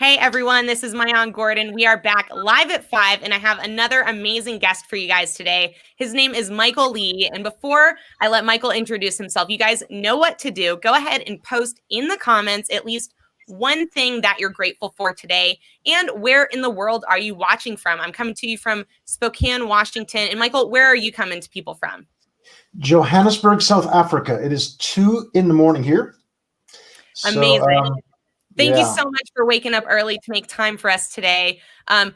Hey everyone, this is Mayan Gordon. We are back live at 5, and I have another amazing guest for you guys today. His name is Michael Lee. And before I let Michael introduce himself, you guys know what to do. Go ahead and post in the comments at least one thing that you're grateful for today. And where in the world are you watching from? I'm coming to you from Spokane, Washington. And Michael, where are you coming to people from? Johannesburg, South Africa. It is 2 a.m. here. Amazing. Thank you Yeah. so much for waking up early to make time for us today. I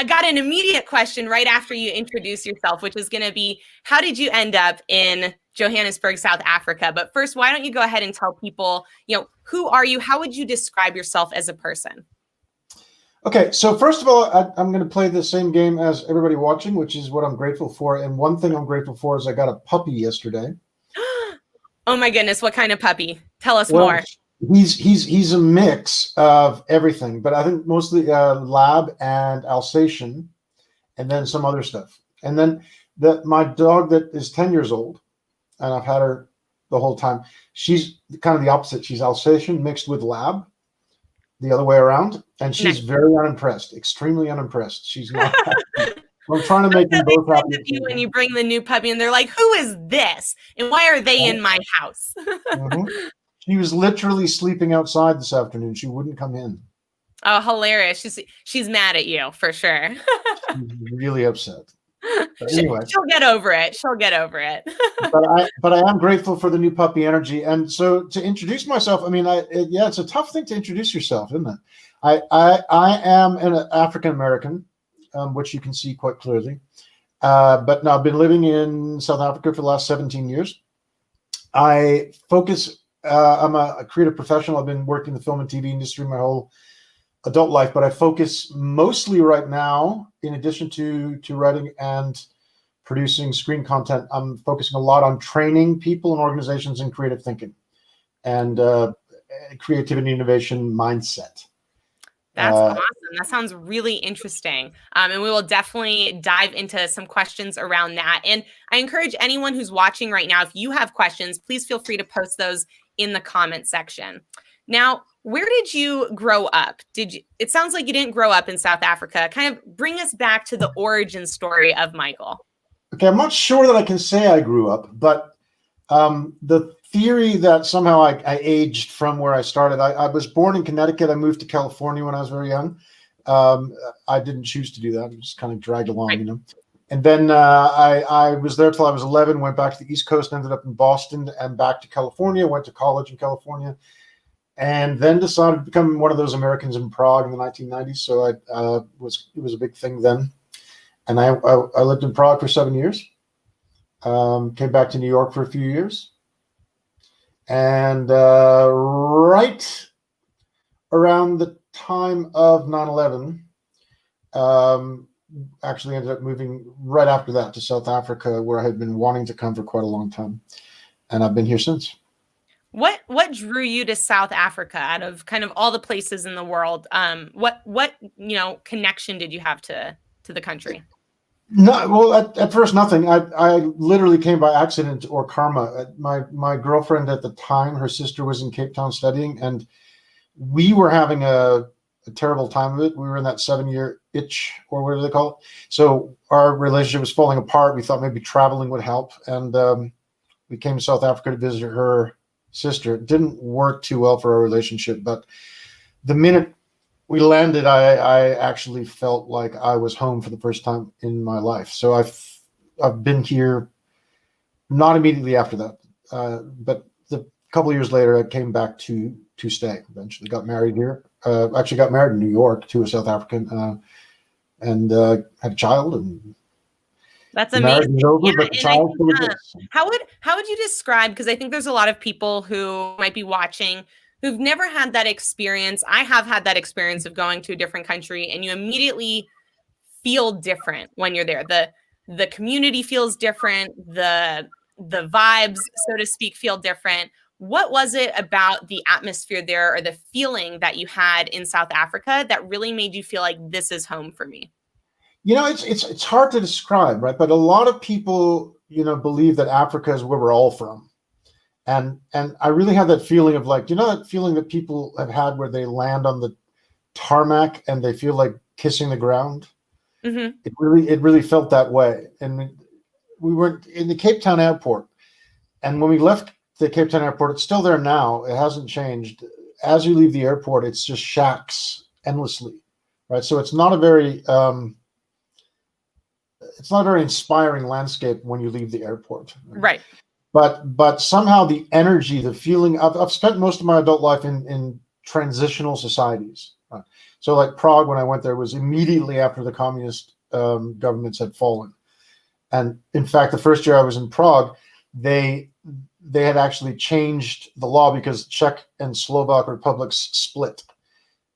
got an immediate question right after you introduce yourself, which is going to be, how did you end up in Johannesburg, South Africa? But first, why don't you go ahead and tell people, who are you? How would you describe yourself as a person? Okay, so first of all, I'm going to play the same game as everybody watching, which is what I'm grateful for. And one thing I'm grateful for is I got a puppy yesterday. Oh my goodness, what kind of puppy? Tell us more. He's a mix of everything, but I think mostly Lab and Alsatian, and then some other stuff. And then my dog that is 10 years old, and I've had her the whole time. She's kind of the opposite. She's Alsatian mixed with Lab, the other way around, and she's very unimpressed, extremely unimpressed. She's not happy. I'm trying to make them both happy. When you bring the new puppy and they're like, who is this? And why are they in my house? She was literally sleeping outside this afternoon. She wouldn't come in. Oh, hilarious. She's mad at you for sure. She's really upset. But anyway, she'll get over it. She'll get over it. but I am grateful for the new puppy energy. And so to introduce myself, I mean, it's a tough thing to introduce yourself, isn't it? I am an African American, which you can see quite clearly. But now I've been living in South Africa for the last 17 years. I focus. I'm a creative professional. I've been working in the film and TV industry my whole adult life, but I focus mostly right now, in addition to writing and producing screen content, I'm focusing a lot on training people and organizations in creative thinking and creativity, innovation mindset. That's awesome. That sounds really interesting. And we will definitely dive into some questions around that. And I encourage anyone who's watching right now, if you have questions, please feel free to post those in the comment section. Now, where did you grow up? It sounds like you didn't grow up in South Africa. Kind of bring us back to the origin story of Michael. Okay, I'm not sure that I can say I grew up, but the theory that somehow I aged from where I started, I was born in Connecticut. I moved to California when I was very young. I didn't choose to do that. I was kind of dragged along, And then I was there till I was 11, went back to the East Coast, ended up in Boston and back to California, went to college in California, and then decided to become one of those Americans in Prague in the 1990s. So it was a big thing then. And I lived in Prague for 7 years, came back to New York for a few years. And right around the time of 9/11, actually ended up moving right after that to South Africa, where I had been wanting to come for quite a long time. And I've been here since. What drew you to South Africa out of kind of all the places in the world? What connection did you have to the country? No, well, at first, nothing. I literally came by accident or karma. My girlfriend at the time, her sister was in Cape Town studying, and we were having a terrible time of it. We were in that 7-year itch, or what do they call it? So our relationship was falling apart. We thought maybe traveling would help, and we came to South Africa to visit her sister. It didn't work too well for our relationship, but the minute we landed, I actually felt like I was home for the first time in my life. So I've been here, not immediately after that, but a couple of years later, I came back to stay. Eventually, got married here. Actually, got married in New York to a South African, and had a child. And that's amazing. Over, but the child how would you describe? Because I think there's a lot of people who might be watching who've never had that experience. I have had that experience of going to a different country, and you immediately feel different when you're there. The community feels different. The vibes, so to speak, feel different. What was it about the atmosphere there or the feeling that you had in South Africa that really made you feel like this is home for me? It's hard to describe, right? But a lot of people, believe that Africa is where we're all from. And I really have that feeling of like, that feeling that people have had where they land on the tarmac and they feel like kissing the ground. Mm-hmm. It really felt that way. And we were in the Cape Town airport, and when we left the Cape Town airport, it's still there now. It hasn't changed. As you leave the airport, it's just shacks endlessly, right? So it's not a very inspiring landscape when you leave the airport. Right. But somehow the energy, the feeling, I've spent most of my adult life in transitional societies. Right? So like Prague, when I went there, was immediately after the communist governments had fallen. And in fact, the first year I was in Prague, they had actually changed the law because Czech and Slovak republics split.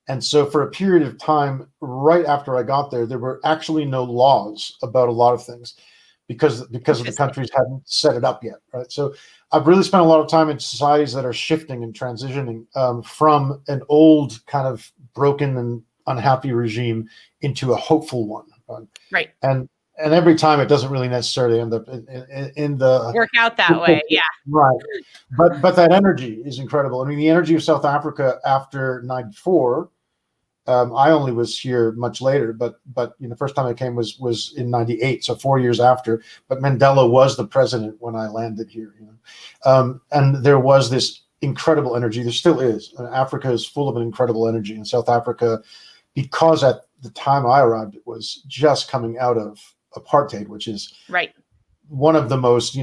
And so for a period of time, right after I got there were actually no laws about a lot of things because of the countries hadn't set it up yet, right? So I've really spent a lot of time in societies that are shifting and transitioning from an old kind of broken and unhappy regime into a hopeful one. Right. And every time it doesn't really necessarily end up in the work out that way. Yeah. Right. But that energy is incredible. I mean, the energy of South Africa after 94, I only was here much later, but the first time I came was in 98, so 4 years after. But Mandela was the president when I landed here, and there was this incredible energy. There still is. Africa is full of an incredible energy, and South Africa, because at the time I arrived, it was just coming out of apartheid, which is right. One of the most,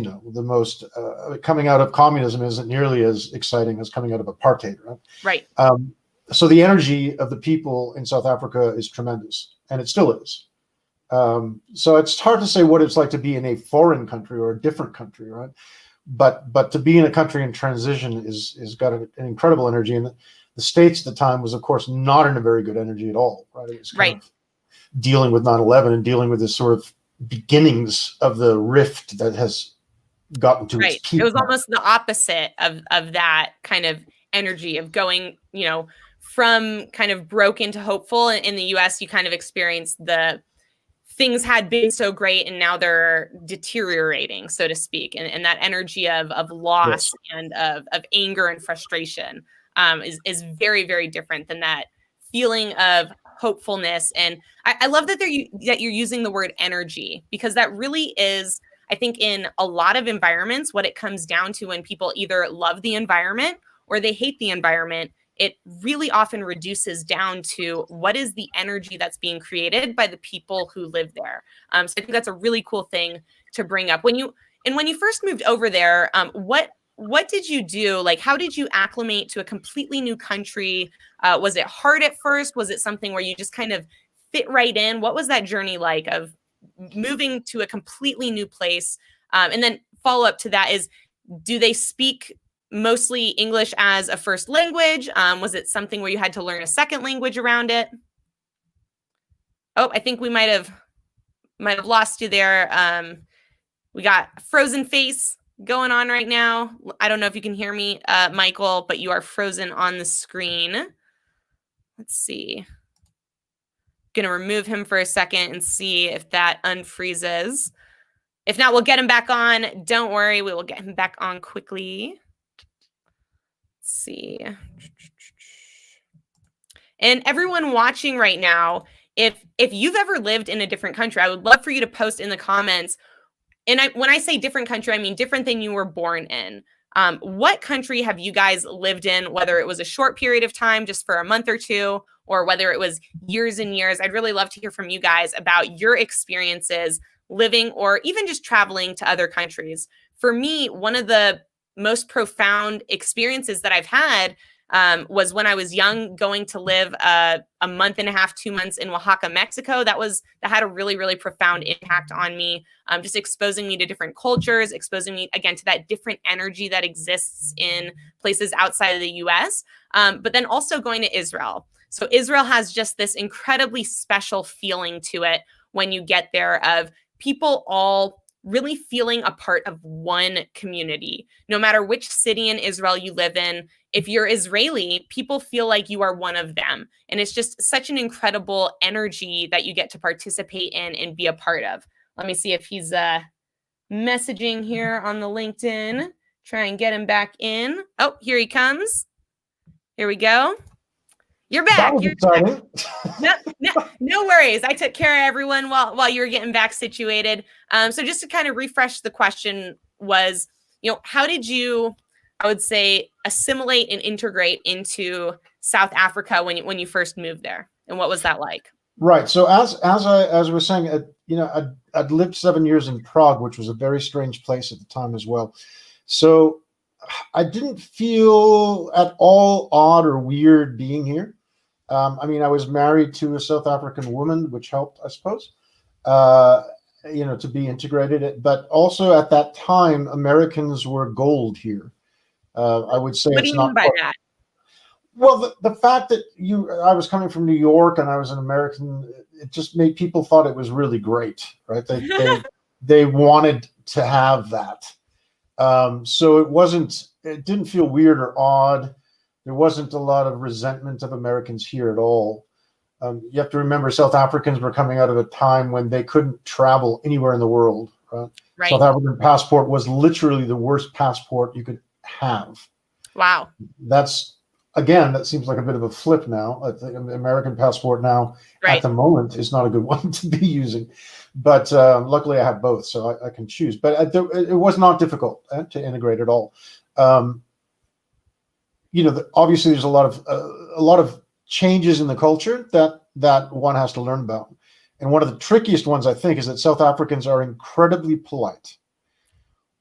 coming out of communism isn't nearly as exciting as coming out of apartheid, right? Right. So the energy of the people in South Africa is tremendous, and it still is. So it's hard to say what it's like to be in a foreign country or a different country, right? But to be in a country in transition is got an incredible energy, and the States at the time was, of course, not in a very good energy at all, right? It was kind of dealing with 9/11 and dealing with this sort of beginnings of the rift that has gotten to its peak. It was almost the opposite of that kind of energy of going, from kind of broken to hopeful. In the US, you kind of experienced the things had been so great and now they're deteriorating, so to speak. And that energy of loss and of anger and frustration is very, very different than that feeling of hopefulness. And I love that you're using the word energy, because that really is, I think, in a lot of environments, what it comes down to when people either love the environment or they hate the environment. It really often reduces down to what is the energy that's being created by the people who live there. So I think that's a really cool thing to bring up. When you first moved over there, what did you do? Like, how did you acclimate to a completely new country? Was it hard at first? Was it something where you just kind of fit right in? What was that journey like of moving to a completely new place? And then follow up to that is, do they speak mostly English as a first language? Was it something where you had to learn a second language around it? Oh, I think we might have lost you there. We got frozen face going on right now. I don't know if you can hear me, Michael, but you are frozen on the screen. Let's see. Gonna remove him for a second and see if that unfreezes. If not, we'll get him back on. Don't worry, we will get him back on quickly. See. And everyone watching right now, if you've ever lived in a different country, I would love for you to post in the comments. And when I say different country, I mean different than you were born in. What country have you guys lived in, whether it was a short period of time, just for a month or two, or whether it was years and years? I'd really love to hear from you guys about your experiences living or even just traveling to other countries. For me, one of the most profound experiences that I've had was when I was young, going to live a month and a half, 2 months in Oaxaca, Mexico. That had a really, really profound impact on me, just exposing me to different cultures, exposing me again to that different energy that exists in places outside of the US, but then also going to Israel. So Israel has just this incredibly special feeling to it when you get there, of people all really feeling a part of one community. No matter which city in Israel you live in, if you're Israeli, people feel like you are one of them. And it's just such an incredible energy that you get to participate in and be a part of. Let me see if he's messaging here on the LinkedIn. Try and get him back in. Oh, here he comes. Here we go. You're That back. was You're back. exciting. No worries. I took care of everyone while you were getting back situated. So just to kind of refresh the question was, how did you, I would say, assimilate and integrate into South Africa when you first moved there, and what was that like? Right. So as I was saying, I'd lived 7 years in Prague, which was a very strange place at the time as well. So I didn't feel at all odd or weird being here. I mean, I was married to a South African woman, which helped, I suppose, to be integrated. But also at that time, Americans were gold here. I would say What do it's you not mean by that? well, the fact that I was coming from New York and I was an American, it just made people thought it was really great, right? They wanted to have that. So it didn't feel weird or odd. There wasn't a lot of resentment of Americans here at all. You have to remember, South Africans were coming out of a time when they couldn't travel anywhere in the world. Right? South African passport was literally the worst passport you could have. Wow. That seems like a bit of a flip now. I think the American passport now, at the moment, is not a good one to be using. But luckily, I have both, so I can choose. But it was not difficult to integrate at all. Obviously, there's a lot of changes in the culture that one has to learn about. And one of the trickiest ones, I think, is that South Africans are incredibly polite,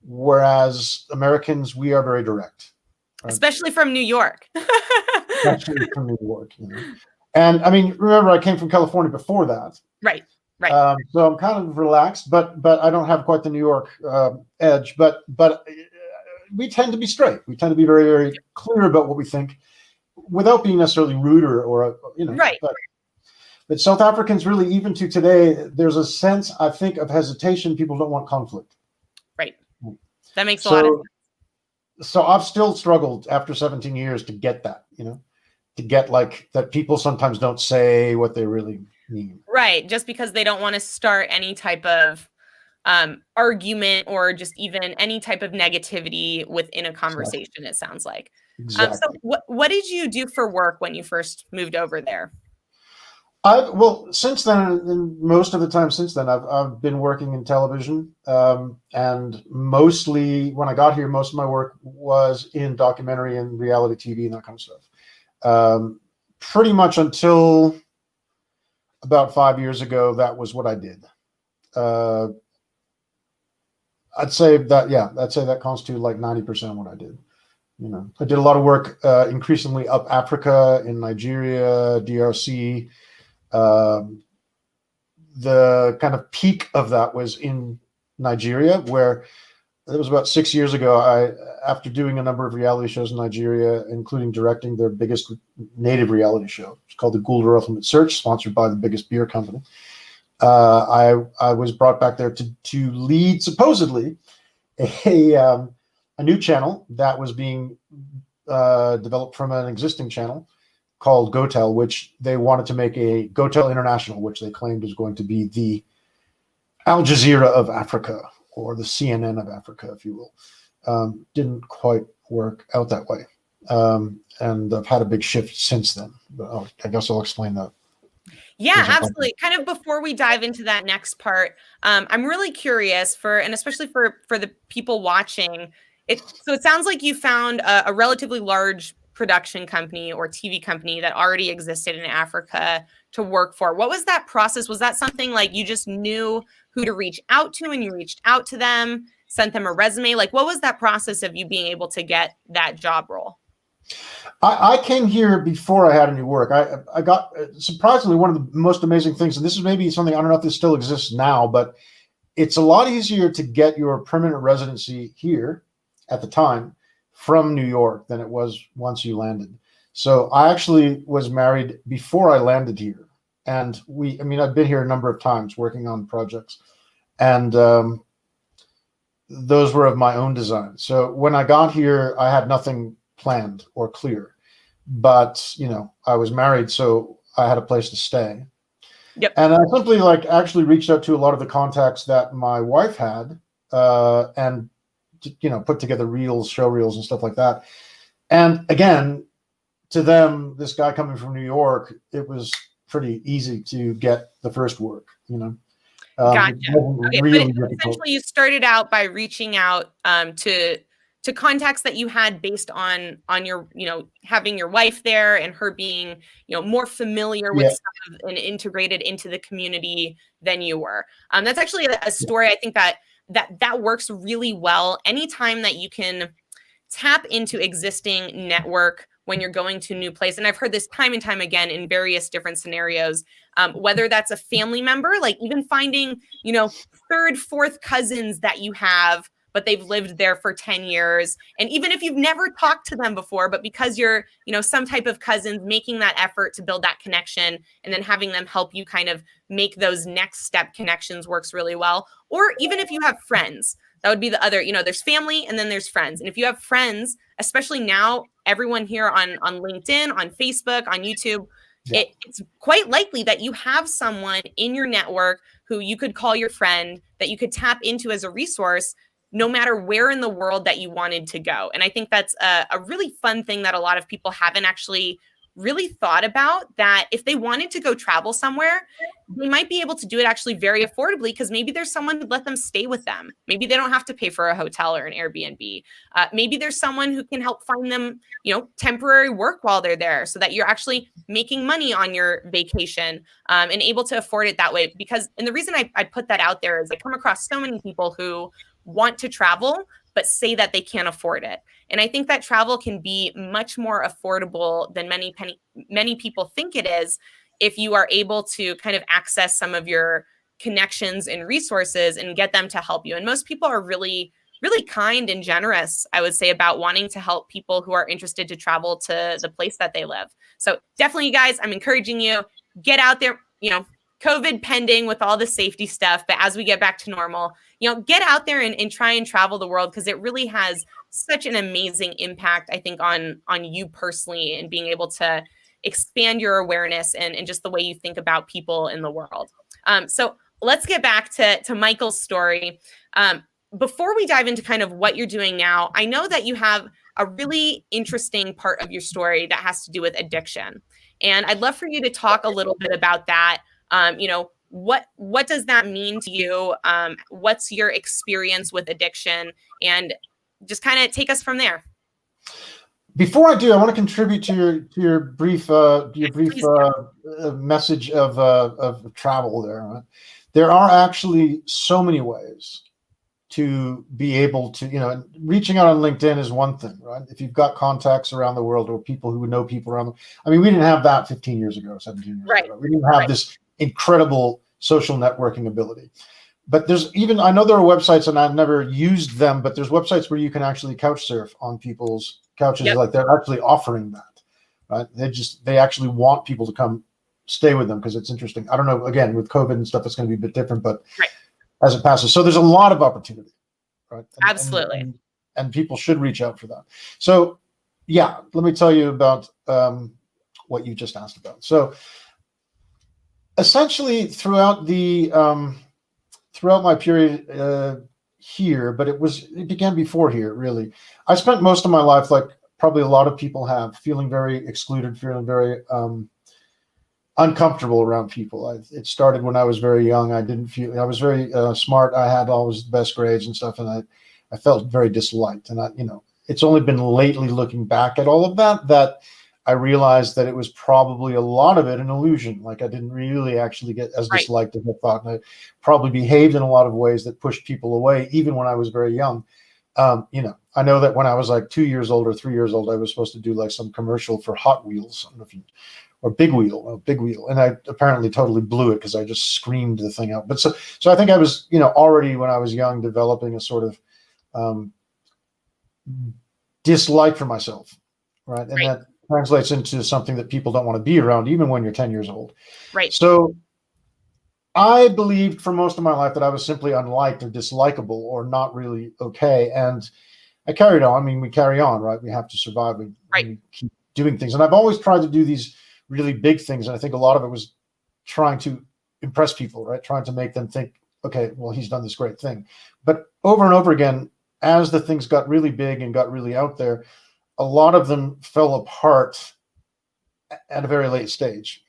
whereas Americans, we are very direct. Right? Especially from New York. Especially from New York. And I mean, remember, I came from California before that. Right. So I'm kind of relaxed, but I don't have quite the New York edge. But we tend to be straight. We tend to be very, very clear about what we think, without being necessarily rude or. Right. But South Africans, really, even to today, there's a sense, I think, of hesitation. People don't want conflict. Right. That makes a lot of sense. So I've still struggled after 17 years to get that, to get like that people sometimes don't say what they really mean. Right. Just because they don't want to start any type of argument or just even any type of negativity within a conversation, It sounds like. Exactly. So what did you do for work when you first moved over there? Since then, and most of the time since then, I've been working in television, and mostly when I got here, most of my work was in documentary and reality TV and that kind of stuff. Pretty much until about 5 years ago, that was what I did. I'd say that constituted like 90% of what I did. I did a lot of work, increasingly up Africa, in Nigeria, DRC. The kind of peak of that was in Nigeria, where it was about 6 years ago. After doing a number of reality shows in Nigeria, including directing their biggest native reality show, it's called the Gulder Ultimate Search, sponsored by the biggest beer company. I was brought back there to lead supposedly a new channel that was being developed from an existing channel called GoTel, which they wanted to make a GoTel International, which they claimed was going to be the Al Jazeera of Africa, or the CNN of Africa, if you will. Didn't quite work out that way. And I've had a big shift since then. But I guess I'll explain that. Yeah, absolutely. Kind of before we dive into that next part, I'm really curious and especially for the people watching. So it sounds like you found a relatively large production company or TV company that already existed in Africa to work for. What was that process? Was that something like you just knew who to reach out to and you reached out to them, sent them a resume? Like, what was that process of you being able to get that job role? I came here before I had any work. I got, surprisingly, one of the most amazing things, and this is maybe something, I don't know if this still exists now, but it's a lot easier to get your permanent residency here at the time from New York than it was once you landed. So I actually was married before I landed here. And I've been here a number of times working on projects. And those were of my own design. So when I got here, I had nothing planned or clear. But, I was married, so I had a place to stay. Yep. And I simply actually reached out to a lot of the contacts that my wife had, and put together reels, show reels and stuff like that. And again, to them, this guy coming from New York, it was pretty easy to get the first work, you know. Gotcha. It wasn't Okay, really but difficult. essentially you started out by reaching out to contacts that you had based on your, you know, having your wife there and her being, you know, more familiar with stuff and integrated into the community than you were. That's actually a story I think that works really well. Anytime that you can tap into existing network when you're going to a new place. And I've heard this time and time again in various different scenarios, whether that's a family member, like even finding, you know, third, fourth cousins that you have, but they've lived there for 10 years. And even if you've never talked to them before, but because you're, you know, some type of cousins, making that effort to build that connection and then having them help you kind of make those next step connections works really well. Or even if you have friends, that would be the other, you know, there's family and then there's friends. And if you have friends, especially now, everyone here on LinkedIn, on Facebook, on YouTube, it's quite likely that you have someone in your network who you could call your friend, that you could tap into as a resource, no matter where in the world that you wanted to go. And I think that's a really fun thing that a lot of people haven't actually really thought about, that if they wanted to go travel somewhere, they might be able to do it actually very affordably because maybe there's someone who let them stay with them. Maybe they don't have to pay for a hotel or an Airbnb. Maybe there's someone who can help find them, you know, temporary work while they're there so that you're actually making money on your vacation and able to afford it that way. Because, and the reason I put that out there is I come across so many people who want to travel, but say that they can't afford it. And I think that travel can be much more affordable than many people think it is if you are able to kind of access some of your connections and resources and get them to help you. And most people are really, really kind and generous, I would say, about wanting to help people who are interested to travel to the place that they live. So definitely, you guys, I'm encouraging you, get out there, you know, COVID pending with all the safety stuff. But as we get back to normal, you know, get out there and try and travel the world, because it really has such an amazing impact, I think, on you personally, and being able to expand your awareness and just the way you think about people in the world. So let's get back to Michael's story. Before we dive into kind of what you're doing now, I know that you have a really interesting part of your story that has to do with addiction. And I'd love for you to talk a little bit about that. You know, what does that mean to you? What's your experience with addiction? And just kind of take us from there. Before I do, I want to contribute to your brief message of travel there. Right? There are actually so many ways to be able to, you know, reaching out on LinkedIn is one thing, right? If you've got contacts around the world or people who would know people around I mean, we didn't have that 15 years ago, 17 years ago. We didn't have this incredible social networking ability. But there's even, I know there are websites, and I've never used them, but there's websites where you can actually couch surf on people's couches. Like they're actually offering that, right? They actually want people to come stay with them because it's interesting. I don't know, again, with COVID and stuff, it's going to be a bit different, but as it passes. So there's a lot of opportunity, right? Absolutely. And people should reach out for that. So yeah, let me tell you about what you just asked about. So essentially throughout my period here, but it began before here, really. I spent most of my life, like probably a lot of people have, feeling very excluded, feeling very uncomfortable around people. It started when I was very young. I was very smart. I had always the best grades and stuff, and I felt very disliked. And it's only been lately, looking back at all of that I realized that it was probably a lot of it an illusion. Like I didn't really actually get as disliked as I thought. And I probably behaved in a lot of ways that pushed people away, even when I was very young. I know that when I was like 2 years old or 3 years old, I was supposed to do like some commercial for Hot Wheels. I don't know if or Big Wheel. And I apparently totally blew it because I just screamed the thing out. But so I think I was, already when I was young, developing a sort of dislike for myself. Right. And that translates into something that people don't want to be around, even when you're 10 years old. Right. So I believed for most of my life that I was simply unliked or dislikable or not really okay. And I carried on. I mean, we carry on, right? We have to survive. We keep doing things. And I've always tried to do these really big things. And I think a lot of it was trying to impress people, right? Trying to make them think, okay, well, he's done this great thing. But over and over again, as the things got really big and got really out there, a lot of them fell apart at a very late stage,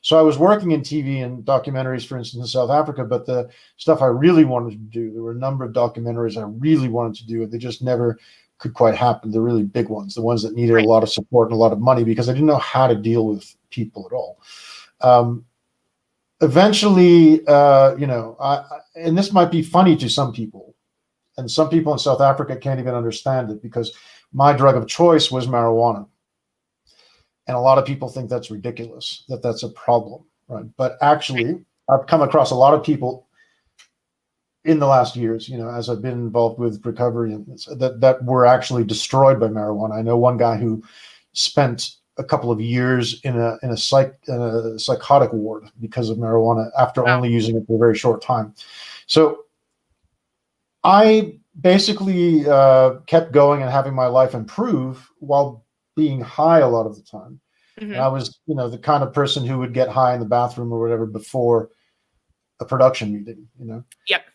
so I was working in TV and documentaries, for instance, in South Africa, but the stuff I really wanted to do, there were a number of documentaries I really wanted to do, and they just never could quite happen. The really big ones, the ones that needed a lot of support and a lot of money, because I didn't know how to deal with people at all. Eventually, and this might be funny to some people, and some people in South Africa can't even understand it, because my drug of choice was marijuana. And a lot of people think that's ridiculous, that that's a problem, right? But actually, I've come across a lot of people in the last years, as I've been involved with recovery, and that were actually destroyed by marijuana. I know one guy who spent a couple of years in a psychotic ward because of marijuana after only using it for a very short time. So I basically kept going and having my life improve while being high a lot of the time. Mm-hmm. And I was, the kind of person who would get high in the bathroom or whatever before a production meeting, Yep.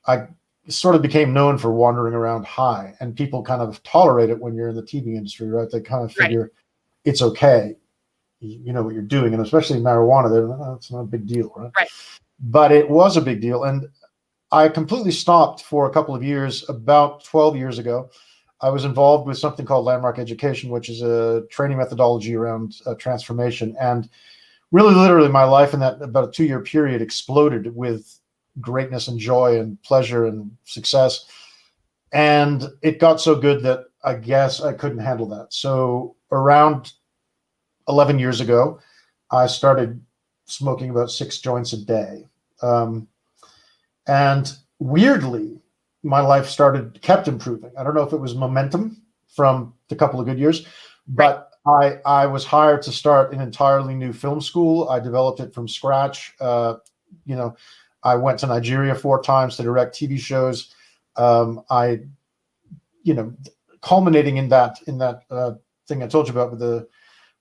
I sort of became known for wandering around high, and people kind of tolerate it when you're in the TV industry, right? They kind of figure it's okay. You know what you're doing. And especially marijuana, it's not a big deal, right? Right. But it was a big deal. And I completely stopped for a couple of years. About 12 years ago, I was involved with something called Landmark Education, which is a training methodology around transformation. And really, literally, my life in that about a 2-year period exploded with greatness and joy and pleasure and success. And it got so good that I guess I couldn't handle that. So around 11 years ago, I started smoking about 6 joints a day. And weirdly, my life kept improving. I don't know if it was momentum from the couple of good years, but I was hired to start an entirely new film school. I developed it from scratch. I went to Nigeria 4 times to direct TV shows. Culminating in that thing I told you about,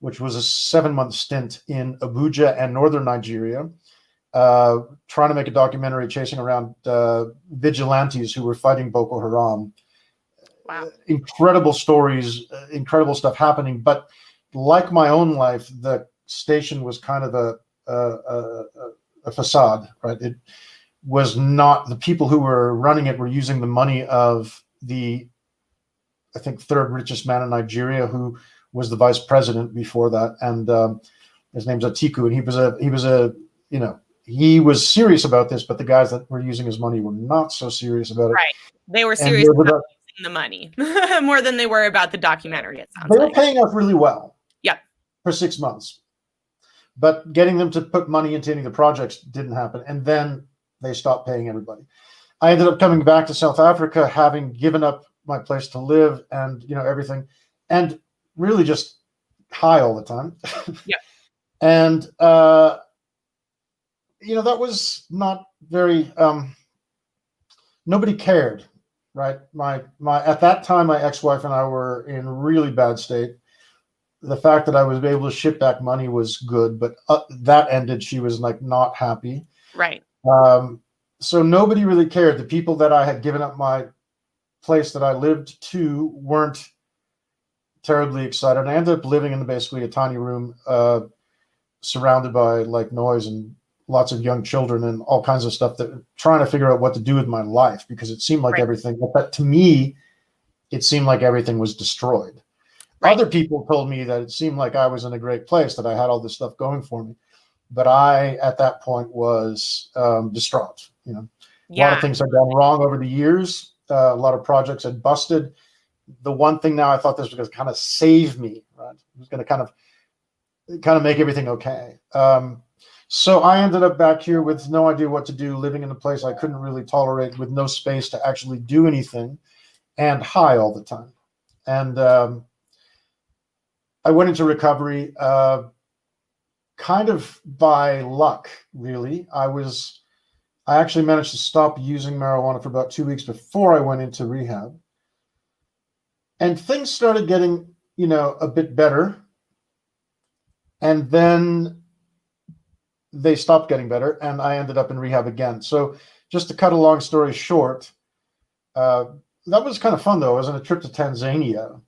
which was a 7-month stint in Abuja and northern Nigeria, trying to make a documentary chasing around vigilantes who were fighting Boko Haram. Wow. Incredible stories, incredible stuff happening. But like my own life, the station was kind of a facade, right? It was not, the people who were running it were using the money of the, I think, 3rd richest man in Nigeria, who was the vice president before that. And his name's Atiku. And he was serious about this, but the guys that were using his money were not so serious about it. Right. They were serious about using the money more than they were about the documentary, it sounds like. They were paying us really well. Yep. For 6 months. But getting them to put money into any of the projects didn't happen. And then they stopped paying everybody. I ended up coming back to South Africa, having given up my place to live and, everything, and really just high all the time. Yeah. And, that was not very, nobody cared, right? At that time, my ex-wife and I were in really bad state. The fact that I was able to ship back money was good, but that ended. She was like not happy. Right. So nobody really cared. The people that I had given up my place that I lived to weren't terribly excited. And I ended up living in basically a tiny room, surrounded by like noise and lots of young children and all kinds of stuff, that trying to figure out what to do with my life, because it seemed like everything, but to me, it seemed like everything was destroyed. Right. Other people told me that it seemed like I was in a great place, that I had all this stuff going for me. But I, at that point, was distraught. A lot of things had gone wrong over the years. A lot of projects had busted. The one thing now I thought this was going to kind of save me, right? It was going to kind of make everything okay. So I ended up back here with no idea what to do, living in a place I couldn't really tolerate, with no space to actually do anything, and high all the time. And I went into recovery kind of by luck, really. I actually managed to stop using marijuana for about 2 weeks before I went into rehab. And things started getting, a bit better. And then they stopped getting better, and I ended up in rehab again. So just to cut a long story short, that was kind of fun, though. I was on a trip to Tanzania.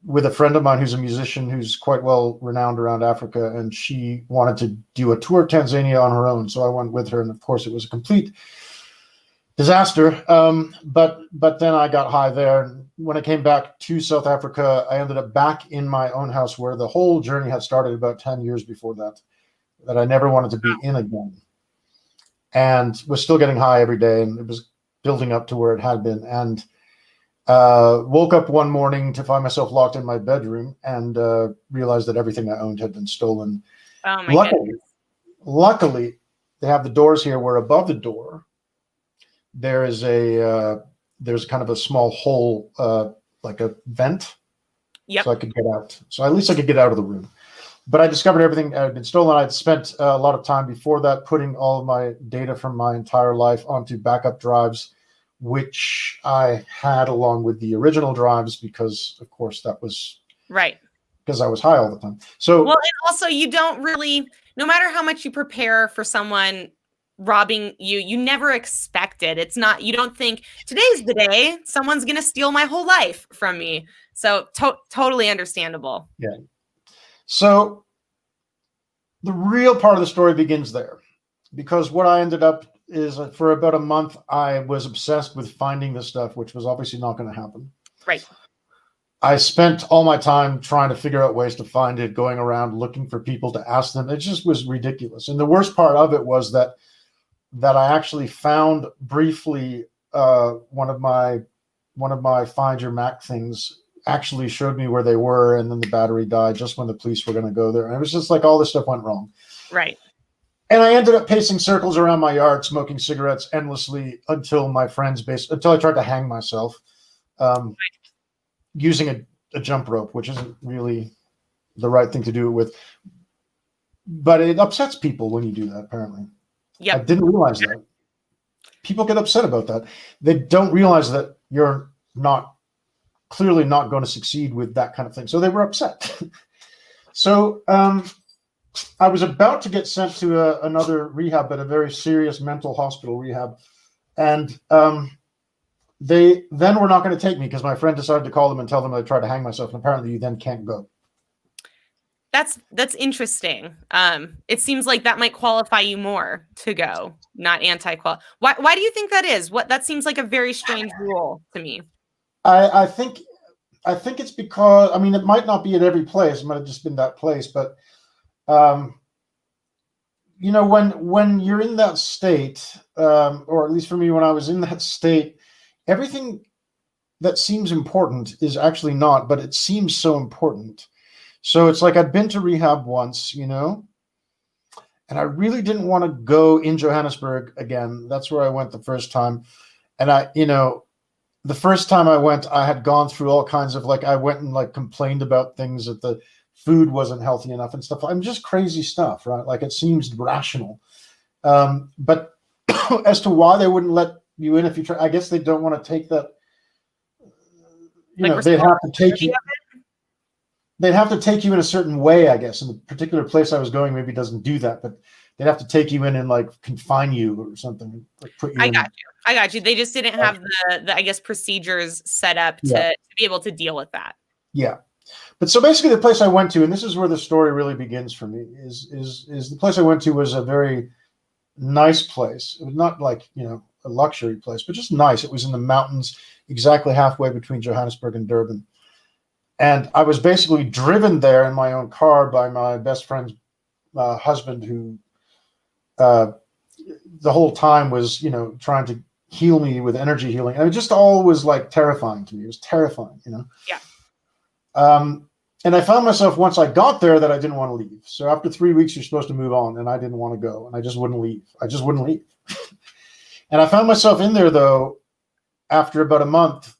with a friend of mine who's a musician who's quite well renowned around Africa, and she wanted to do a tour of Tanzania on her own. So I went with her, and of course it was a complete disaster. But then I got high there. And when I came back to South Africa, I ended up back in my own house where the whole journey had started about 10 years before that I never wanted to be in again. And was still getting high every day, and it was building up to where it had been. And woke up one morning to find myself locked in my bedroom and realized that everything I owned had been stolen. Oh my goodness. Luckily, they have the doors here where above the door, there is there's kind of a small hole, like a vent. Yep. So I could get out. So at least I could get out of the room. But I discovered everything had been stolen. I'd spent a lot of time before that putting all of my data from my entire life onto backup drives, which I had along with the original drives because, of course, that was right. Because I was high all the time. So well, and also you don't really, no matter how much you prepare for someone robbing you, you never expect it. It's not, you don't think today's the day someone's going to steal my whole life from me. So totally understandable. Yeah. So the real part of the story begins there, because what I ended up is for about a month, I was obsessed with finding this stuff, which was obviously not going to happen. Right. I spent all my time trying to figure out ways to find it, going around looking for people to ask them. It just was ridiculous. And the worst part of it was that I actually found briefly one of my Find Your Mac things actually showed me where they were, and then the battery died just when the police were going to go there. And it was just like all this stuff went wrong. Right. And I ended up pacing circles around my yard, smoking cigarettes endlessly until I tried to hang myself, using a jump rope, which isn't really the right thing to do it with. But it upsets people when you do that, apparently. Yeah. I didn't realize that. People get upset about that. They don't realize that you're clearly not going to succeed with that kind of thing. So they were upset. So I was about to get sent to another rehab, but a very serious mental hospital rehab. And they then were not going to take me because my friend decided to call them and tell them I tried to hang myself. And apparently you then can't go. That's interesting. It seems like that might qualify you more to go, not anti-qual. Why do you think that is? That seems like a very strange rule to me. I think it's because, I mean, it might not be at every place. It might have just been that place, but you know, when you're in that state, or at least for me, when I was in that state, everything that seems important is actually not, but it seems so important. So it's like I'd been to rehab once, you know, and I really didn't want to go in Johannesburg again. That's where I went the first time. And the first time I went, I had gone through all kinds of, I went and complained about things, that the food wasn't healthy enough and stuff. I'm just crazy stuff, right? Like, it seems rational. But as to why they wouldn't let you in if you try, I guess they don't want to take that, they'd have to take you. They'd have to take you in a certain way, I guess. And the particular place I was going maybe doesn't do that, but they'd have to take you in and confine you or something. Put you I got you. They just didn't have the I guess, procedures set up to be able to deal with that. Yeah. But so basically the place I went to, and this is where the story really begins for me, is the place I went to was a very nice place. It was not a luxury place, but just nice. It was in the mountains, exactly halfway between Johannesburg and Durban. And I was basically driven there in my own car by my best friend's husband, who the whole time was, trying to heal me with energy healing. And it just all was terrifying to me. It was terrifying, Yeah. And I found myself, once I got there, that I didn't want to leave. So after 3 weeks, you're supposed to move on, and I didn't want to go, and I just wouldn't leave. And I found myself in there, though, after about a month,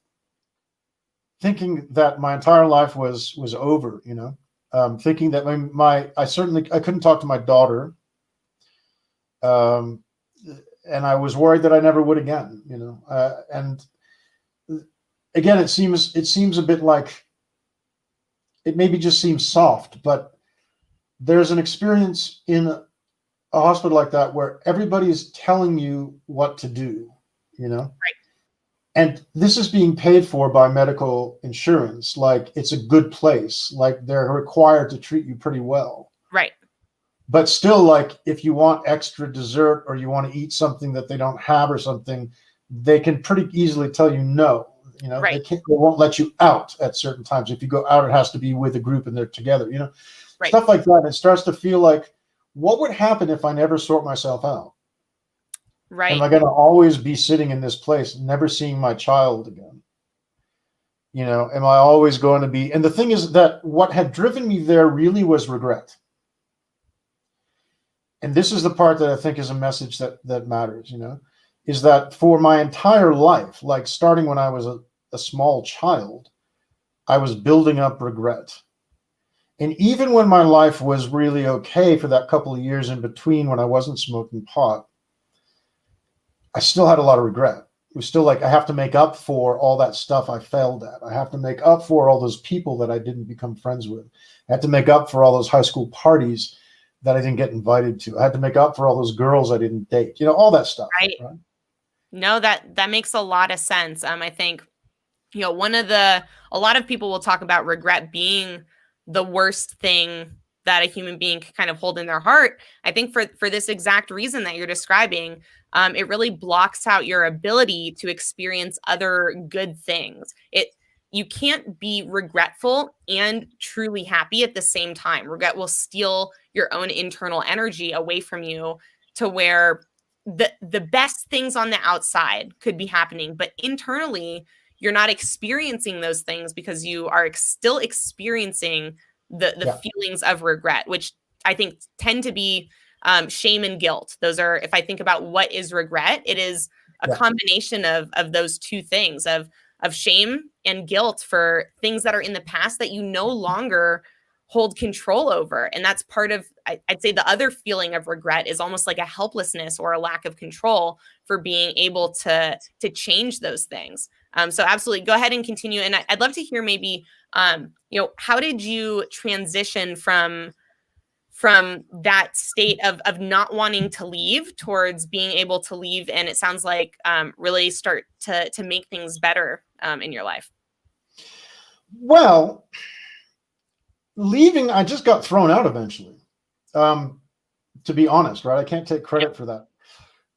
thinking that my entire life was over, thinking that I couldn't talk to my daughter. And I was worried that I never would again, and again, it seems a bit like, it maybe just seems soft, but there's an experience in a hospital like that where everybody is telling you what to do, Right. And this is being paid for by medical insurance. Like, it's a good place. Like, they're required to treat you pretty well. Right. But still, like, if you want extra dessert or you want to eat something that they don't have or something, they can pretty easily tell you no. You know, Right. they won't let you out at certain times. If you go out, it has to be with a group and they're together, you know, Right. stuff like that. And it starts to feel like, what would happen if I never sort myself out? Right. Am I going to always be sitting in this place, never seeing my child again? You know, am I always going to be? And the thing is that what had driven me there really was regret. And this is the part that I think is a message that matters, you know, is that for my entire life, like starting when I was a small child, I was building up regret. And even when my life was really okay for that couple of years in between when I wasn't smoking pot, I still had a lot of regret. It was still like, I have to make up for all that stuff I failed at. I have to make up for all those people that I didn't become friends with. I had to make up for all those high school parties that I didn't get invited to. I had to make up for all those girls I didn't date, you know, all that stuff. Right. No, that makes a lot of sense. I think, you know, a lot of people will talk about regret being the worst thing that a human being can kind of hold in their heart. I think for this exact reason that you're describing, it really blocks out your ability to experience other good things. You can't be regretful and truly happy at the same time. Regret will steal your own internal energy away from you to where the best things on the outside could be happening, but internally you're not experiencing those things because you are still experiencing the feelings of regret, which I think tend to be shame and guilt. Those are, if I think about what is regret, it is a combination of those two things of shame and guilt for things that are in the past that you no longer hold control over. And that's part of, I'd say the other feeling of regret is almost like a helplessness or a lack of control for being able to change those things. So absolutely, go ahead and continue. And I'd love to hear maybe, you know, how did you transition from that state of not wanting to leave towards being able to leave? And it sounds like really start to make things better in your life. Well, leaving, I just got thrown out eventually. To be honest, right? I can't take credit for that.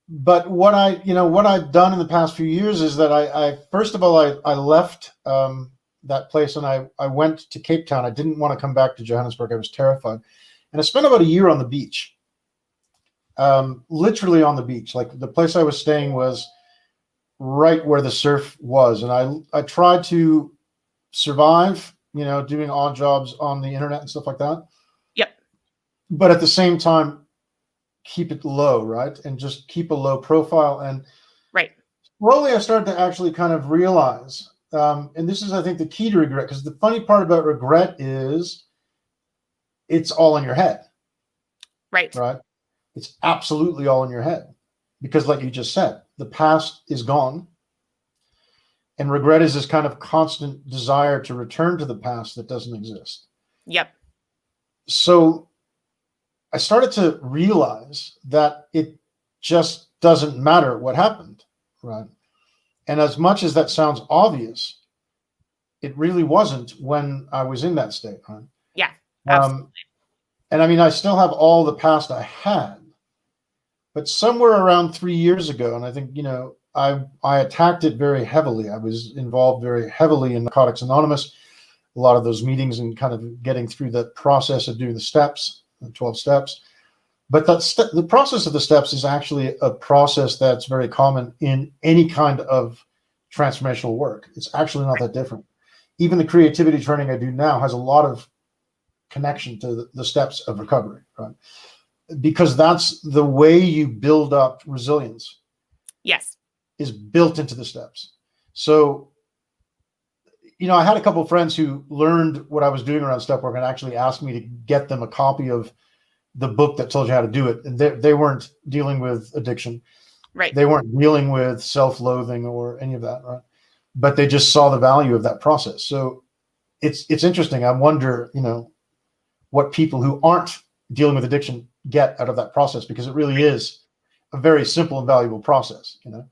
But what I've done in the past few years is that I first of all, I left that place and I went to Cape Town. I didn't want to come back to Johannesburg. I was terrified. And I spent about a year on the beach, literally on the beach. Like, the place I was staying was right where the surf was. And I tried to survive, you know, doing odd jobs on the internet and stuff like that. Yep. But at the same time, keep it low, right? And just keep a low profile. And right. Slowly I started to actually kind of realize, and this is, I think, the key to regret, because the funny part about regret is it's all in your head. Right. Right. It's absolutely all in your head, because like you just said, the past is gone. And regret is this kind of constant desire to return to the past that doesn't exist. Yep. So I started to realize that it just doesn't matter what happened, right? And as much as that sounds obvious, it really wasn't when I was in that state, right? Yeah, absolutely. And I mean, I still have all the past I had, but somewhere around 3 years ago, and I think, you know, I attacked it very heavily. I was involved very heavily in Narcotics Anonymous, a lot of those meetings and kind of getting through the process of doing the steps, the 12 steps. But the process of the steps is actually a process that's very common in any kind of transformational work. It's actually not that different. Even the creativity training I do now has a lot of connection to the steps of recovery, right? Because that's the way you build up resilience. Yes. Is built into the steps. So, you know, I had a couple of friends who learned what I was doing around step work and actually asked me to get them a copy of the book that told you how to do it. And they weren't dealing with addiction. Right. They weren't dealing with self-loathing or any of that, right? But they just saw the value of that process. So it's interesting. I wonder, you know, what people who aren't dealing with addiction get out of that process, because it really is a very simple and valuable process, you know.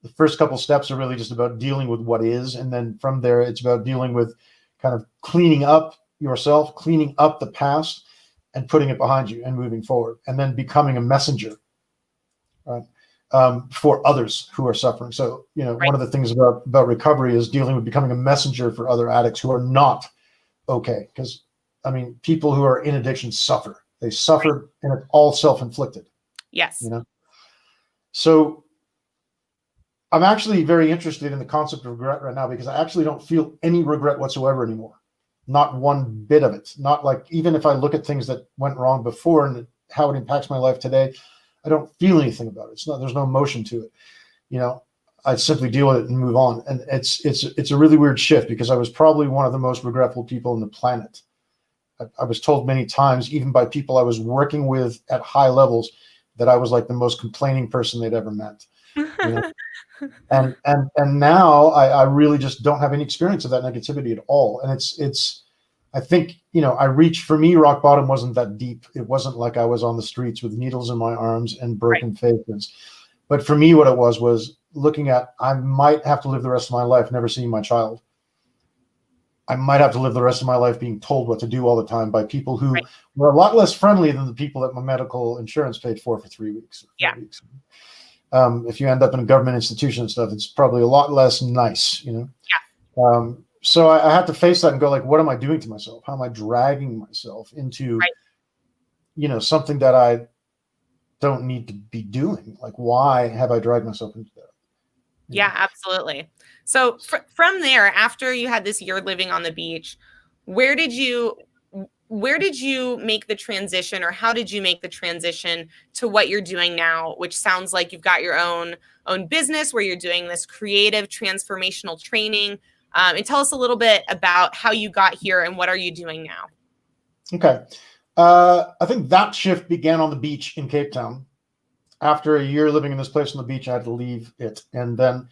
the first couple steps are really just about dealing with what is, and then from there it's about dealing with kind of cleaning up yourself, cleaning up the past, and putting it behind you and moving forward, and then becoming a messenger, right, for others who are suffering. So, Right. one of the things about recovery is dealing with becoming a messenger for other addicts who are not okay. Because, I mean, people who are in addiction suffer. They suffer, and it's all self-inflicted. Yes. So I'm actually very interested in the concept of regret right now, because I actually don't feel any regret whatsoever anymore. Not one bit of it. Not like, even if I look at things that went wrong before and how it impacts my life today, I don't feel anything about it. There's no emotion to it. I simply deal with it and move on. And it's a really weird shift, because I was probably one of the most regretful people on the planet. I was told many times, even by people I was working with at high levels, that I was like the most complaining person they'd ever met. And now I really just don't have any experience of that negativity at all. And I think, for me, rock bottom wasn't that deep. It wasn't like I was on the streets with needles in my arms and broken faces. But for me, what it was looking at, I might have to live the rest of my life never seeing my child. I might have to live the rest of my life being told what to do all the time by people who were a lot less friendly than the people that my medical insurance paid for 3 weeks. Yeah. Weeks. If you end up in a government institution and stuff, it's probably a lot less nice, Yeah. So I have to face that and go, like, what am I doing to myself? How am I dragging myself into, something that I don't need to be doing? Like, why have I dragged myself into that? Yeah, absolutely. So from there, after you had this year living on the beach, where did you make the transition, or how did you make the transition to what you're doing now, which sounds like you've got your own business where you're doing this creative transformational training? And tell us a little bit about how you got here and what are you doing now? Okay. I think that shift began on the beach in Cape Town. After a year living in this place on the beach, I had to leave it. And then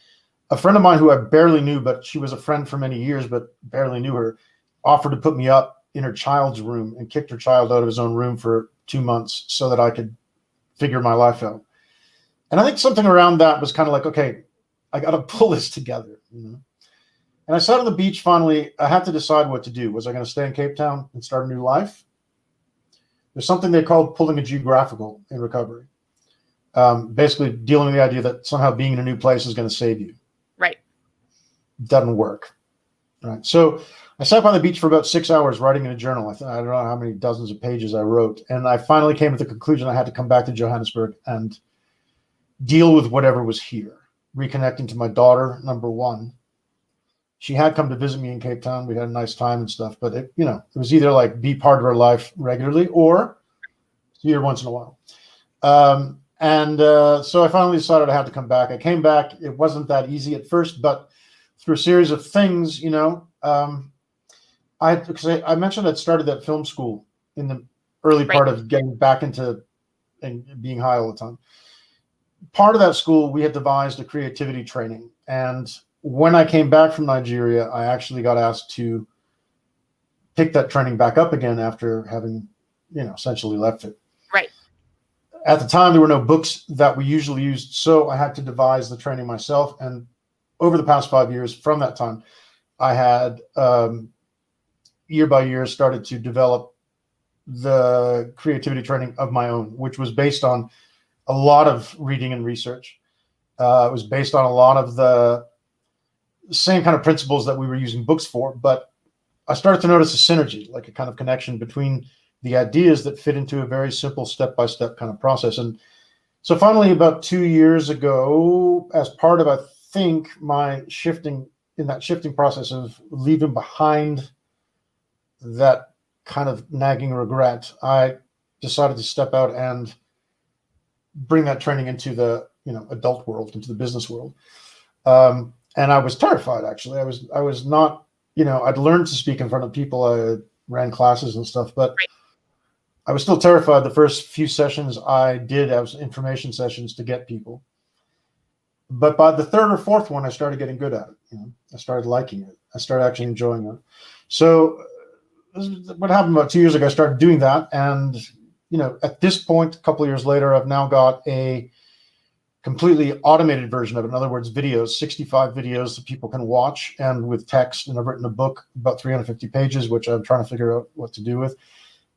a friend of mine who I barely knew, but she was a friend for many years, but barely knew her, offered to put me up in her child's room and kicked her child out of his own room for 2 months so that I could figure my life out. And I think something around that was kind of like, okay, I got to pull this together. And I sat on the beach. Finally, I had to decide what to do. Was I going to stay in Cape Town and start a new life? There's something they call pulling a geographical in recovery. Basically dealing with the idea that somehow being in a new place is going to save you. Right. Doesn't work. Right. So I sat by the beach for about 6 hours writing in a journal. I don't know how many dozens of pages I wrote. And I finally came to the conclusion I had to come back to Johannesburg and deal with whatever was here. Reconnecting to my daughter, number one. She had come to visit me in Cape Town. We had a nice time and stuff, but it was either like be part of her life regularly or see her once in a while. So I finally decided I had to come back. I came back. It wasn't that easy at first, but through a series of things, because I mentioned I'd started that film school in the early part of getting back into and being high all the time. Part of that school, we had devised a creativity training. And when I came back from Nigeria, I actually got asked to pick that training back up again after having, essentially left it. Right. At the time, there were no books that we usually used, so I had to devise the training myself. And over the past 5 years from that time, I had year by year started to develop the creativity training of my own, which was based on a lot of reading and research. It was based on a lot of the same kind of principles that we were using books for, but I started to notice a synergy, like a kind of connection between the ideas that fit into a very simple step-by-step kind of process. And so finally, about 2 years ago, as part of, I think, my shifting process of leaving behind that kind of nagging regret, I decided to step out and bring that training into the adult world, into the business world. And I was terrified, actually. I was not, I'd learned to speak in front of people. I ran classes and stuff, but I was still terrified. The first few sessions I did as information sessions to get people. But by the third or fourth one, I started getting good at it. I started liking it. I started actually enjoying it. So what happened about 2 years ago, I started doing that. And, at this point, a couple of years later, I've now got a completely automated version of it. In other words, videos, 65 videos that people can watch, and with text. And I've written a book about 350 pages, which I'm trying to figure out what to do with.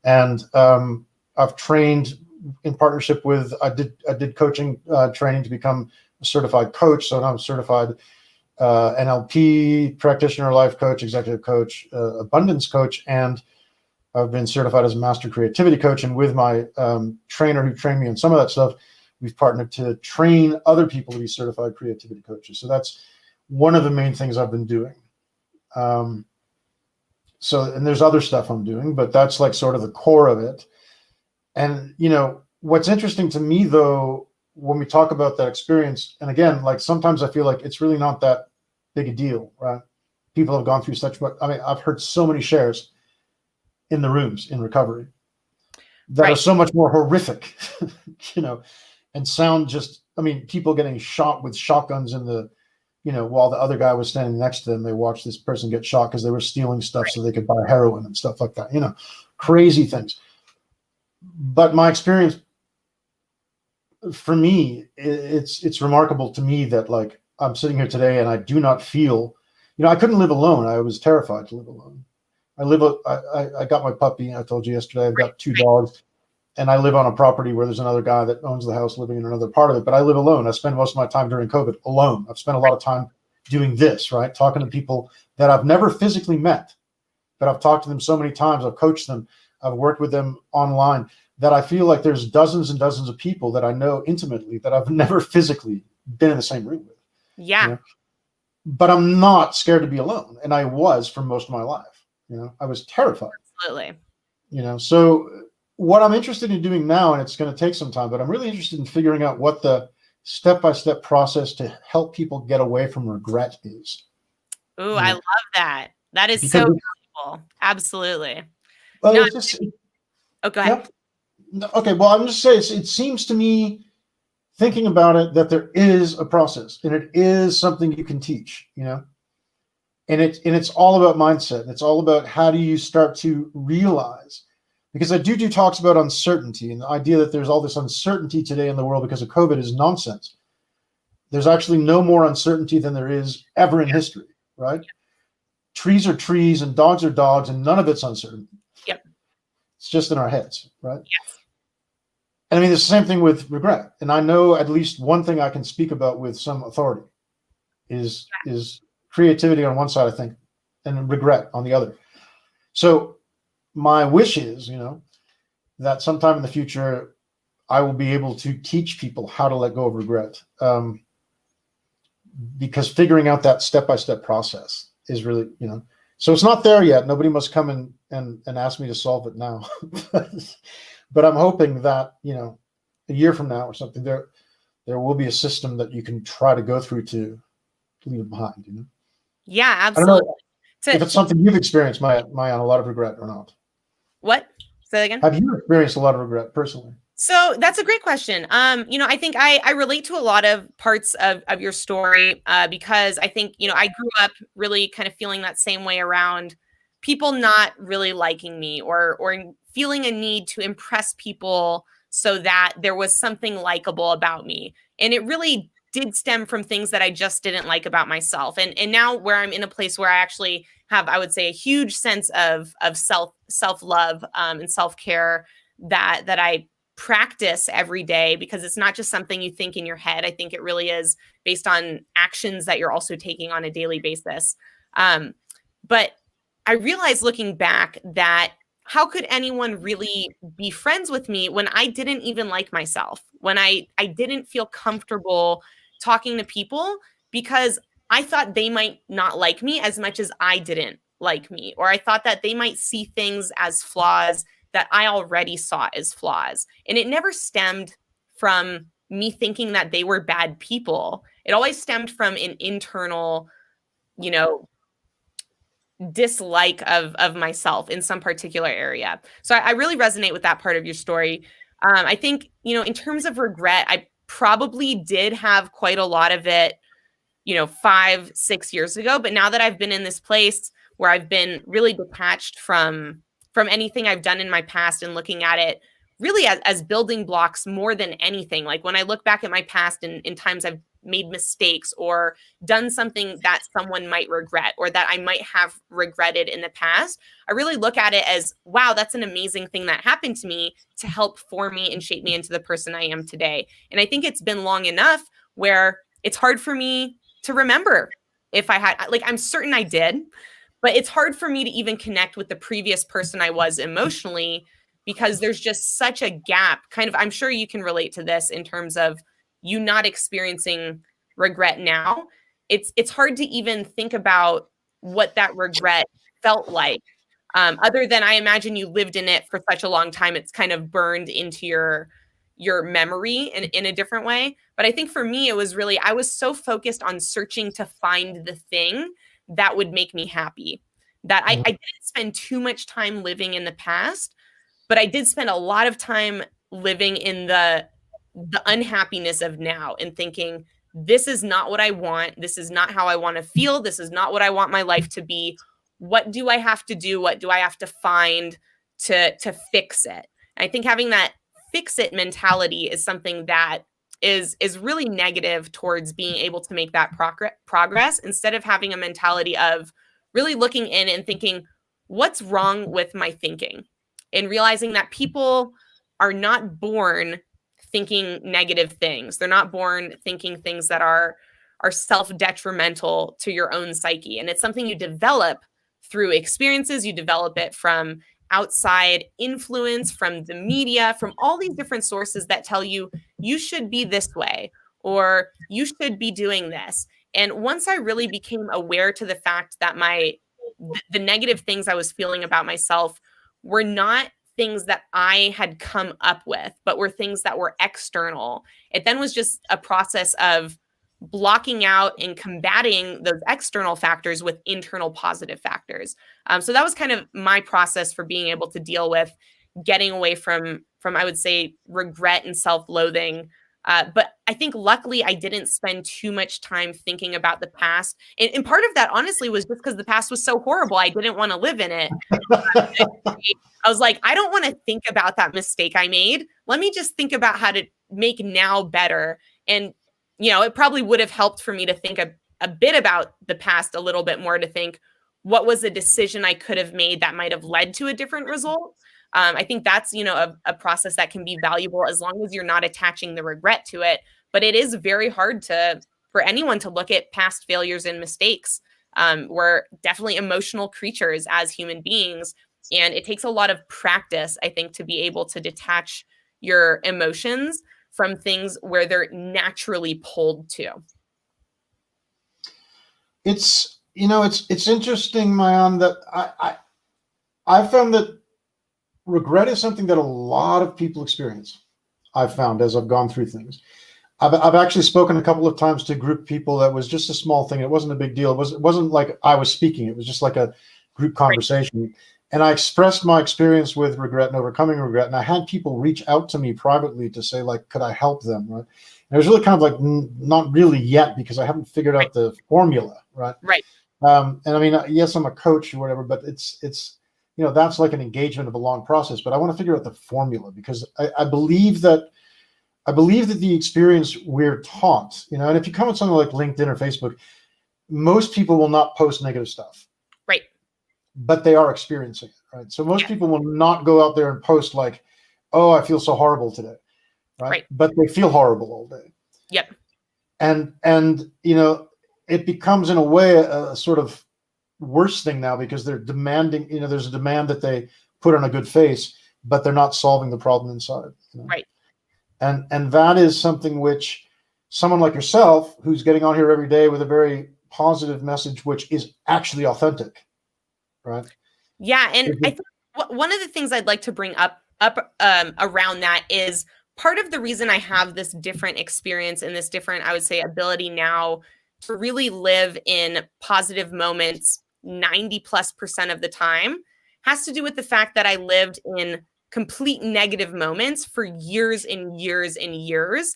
And I've trained in partnership with, I did coaching training to become a certified coach. So now I'm certified NLP practitioner, life coach, executive coach, abundance coach, and I've been certified as a master creativity coach. And with my trainer who trained me in some of that stuff, we've partnered to train other people to be certified creativity coaches. So that's one of the main things I've been doing. And there's other stuff I'm doing, but that's like sort of the core of it. And, what's interesting to me, though, when we talk about that experience, and again, like sometimes I feel like it's really not that big a deal, right? People have gone through I've heard so many shares in the rooms in recovery that are so much more horrific, and sound just, people getting shot with shotguns in the, while the other guy was standing next to them, they watched this person get shot because they were stealing stuff so they could buy heroin and stuff like that, crazy things. But my experience, for me, it's remarkable to me that like I'm sitting here today and I do not feel, I couldn't live alone. I was terrified to live alone. I got my puppy. I told you yesterday, I've got 2 dogs. And I live on a property where there's another guy that owns the house living in another part of it, but I live alone. I spend most of my time during COVID alone. I've spent a lot of time doing this, right? Talking to people that I've never physically met, but I've talked to them so many times. I've coached them. I've worked with them online, that I feel like there's dozens and dozens of people that I know intimately that I've never physically been in the same room with. Yeah. But I'm not scared to be alone. And I was for most of my life. I was terrified. Absolutely. So what I'm interested in doing now, and it's going to take some time, but I'm really interested in figuring out what the step-by-step process to help people get away from regret is. Ooh, I love that. That is so valuable. Absolutely. Well, go ahead. Yeah. Okay. Well, I'm just saying, it seems to me, thinking about it, that there is a process, and it is something you can teach, and it's all about mindset. And it's all about how do you start to realize. Because I do talks about uncertainty, and the idea that there's all this uncertainty today in the world because of COVID is nonsense. There's actually no more uncertainty than there is ever in history, right? Trees are trees and dogs are dogs, and none of it's uncertain. Yep. It's just in our heads, right? Yes. And it's the same thing with regret. And I know at least one thing I can speak about with some authority is creativity on one side, I think, and regret on the other. So my wish is, that sometime in the future, I will be able to teach people how to let go of regret. Because figuring out that step-by-step process is really, so it's not there yet. Nobody must come and ask me to solve it now. But I'm hoping that, a year from now or something, there will be a system that you can try to go through to leave it behind, Yeah, absolutely. I don't know if it's something you've experienced, Maya, a lot of regret or not. What? Say that again? Have you experienced a lot of regret personally? So that's a great question. I think I relate to a lot of parts of your story because I think, I grew up really kind of feeling that same way around people not really liking me or feeling a need to impress people so that there was something likable about me. And it really did stem from things that I just didn't like about myself. And now where I'm in a place where I actually have, I would say, a huge sense of self-love and self-care that I practice every day, because it's not just something you think in your head. I think it really is based on actions that you're also taking on a daily basis. But I realized looking back that how could anyone really be friends with me when I didn't even like myself, when I didn't feel comfortable talking to people because I thought they might not like me as much as I didn't like me, or I thought that they might see things as flaws that I already saw as flaws. And it never stemmed from me thinking that they were bad people. It always stemmed from an internal, dislike of myself in some particular area. So I really resonate with that part of your story. I think, in terms of regret, I probably did have quite a lot of it, 5-6 years ago. But now that I've been in this place where I've been really detached from anything I've done in my past and looking at it really as building blocks more than anything. Like when I look back at my past and in times I've made mistakes or done something that someone might regret or that I might have regretted in the past, I really look at it as, wow, that's an amazing thing that happened to me to help form me and shape me into the person I am today. And I think it's been long enough where it's hard for me to remember if I had, like, I'm certain I did, but it's hard for me to even connect with the previous person I was emotionally because there's just such a gap. Kind of, I'm sure you can relate to this in terms of you not experiencing regret now. It's hard to even think about what that regret felt like. Other than I imagine you lived in it for such a long time, it's kind of burned into your memory in a different way. But I think for me, it was really, I was so focused on searching to find the thing that would make me happy that I didn't spend too much time living in the past, but I did spend a lot of time living in the unhappiness of now and thinking, this is not what I want. This is not how I want to feel. This is not what I want my life to be. What do I have to do? What do I have to find to fix it? I think having that fix it mentality is something that is really negative towards being able to make that progress instead of having a mentality of really looking in and thinking, what's wrong with my thinking? And realizing that people are not born thinking negative things. They're not born thinking things that are self-detrimental to your own psyche. And it's something you develop through experiences. You develop it from outside influence, from the media, from all these different sources that tell you, you should be this way, or you should be doing this. And once I really became aware to the fact that the negative things I was feeling about myself were not things that I had come up with, but were things that were external. It then was just a process of blocking out and combating those external factors with internal positive factors. So that was kind of my process for being able to deal with getting away from I would say, regret and self-loathing. But I think luckily I didn't spend too much time thinking about the past. And part of that, honestly, was just because the past was so horrible. I didn't want to live in it. I was like, I don't want to think about that mistake I made. Let me just think about how to make now better. And, it probably would have helped for me to think a bit about the past a little bit more, to think what was a decision I could have made that might have led to a different result. I think that's, a process that can be valuable as long as you're not attaching the regret to it. But it is very hard for anyone to look at past failures and mistakes. We're definitely emotional creatures as human beings. And it takes a lot of practice, I think, to be able to detach your emotions from things where they're naturally pulled to. It's interesting, Maayan, that I found that regret is something that a lot of people experience. I've found as I've gone through things. I've actually spoken a couple of times to a group of people that was just a small thing. It wasn't a big deal. It wasn't like I was speaking. It was just like a group conversation. Right. And I expressed my experience with regret and overcoming regret. And I had people reach out to me privately to say, like, could I help them? Right. And it was really kind of like, not really yet, because I haven't figured out the formula. Right. Right. And I mean, yes, I'm a coach or whatever, but it's that's like an engagement of a long process. But I want to figure out the formula, because I believe that the experience we're taught, and if you come on something like LinkedIn or Facebook, most people will not post negative stuff. Right. But they are experiencing it, right? So most people will not go out there and post like, oh, I feel so horrible today. Right. But they feel horrible all day. Yep. And it becomes in a way a sort of worse thing now, because they're demanding, there's a demand that they put on a good face, but they're not solving the problem inside. Right. And that is something which someone like yourself, who's getting on here every day with a very positive message, which is actually authentic, right? Yeah. And I think one of the things I'd like to bring up around that is part of the reason I have this different experience and this different, I would say, ability now to really live in positive moments 90+% of the time has to do with the fact that I lived in complete negative moments for years and years and years,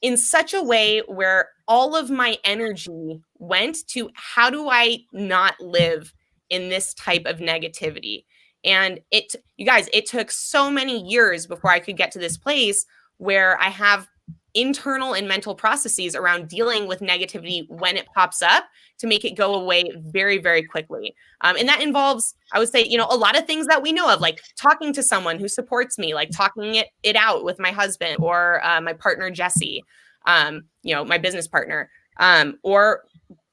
in such a way where all of my energy went to, how do I not live in this type of negativity? And you guys, it took so many years before I could get to this place where I have internal and mental processes around dealing with negativity when it pops up to make it go away very, very quickly. And that involves, I would say, a lot of things that we know of, like talking to someone who supports me, like talking it out with my husband or my partner, Jesse, my business partner, or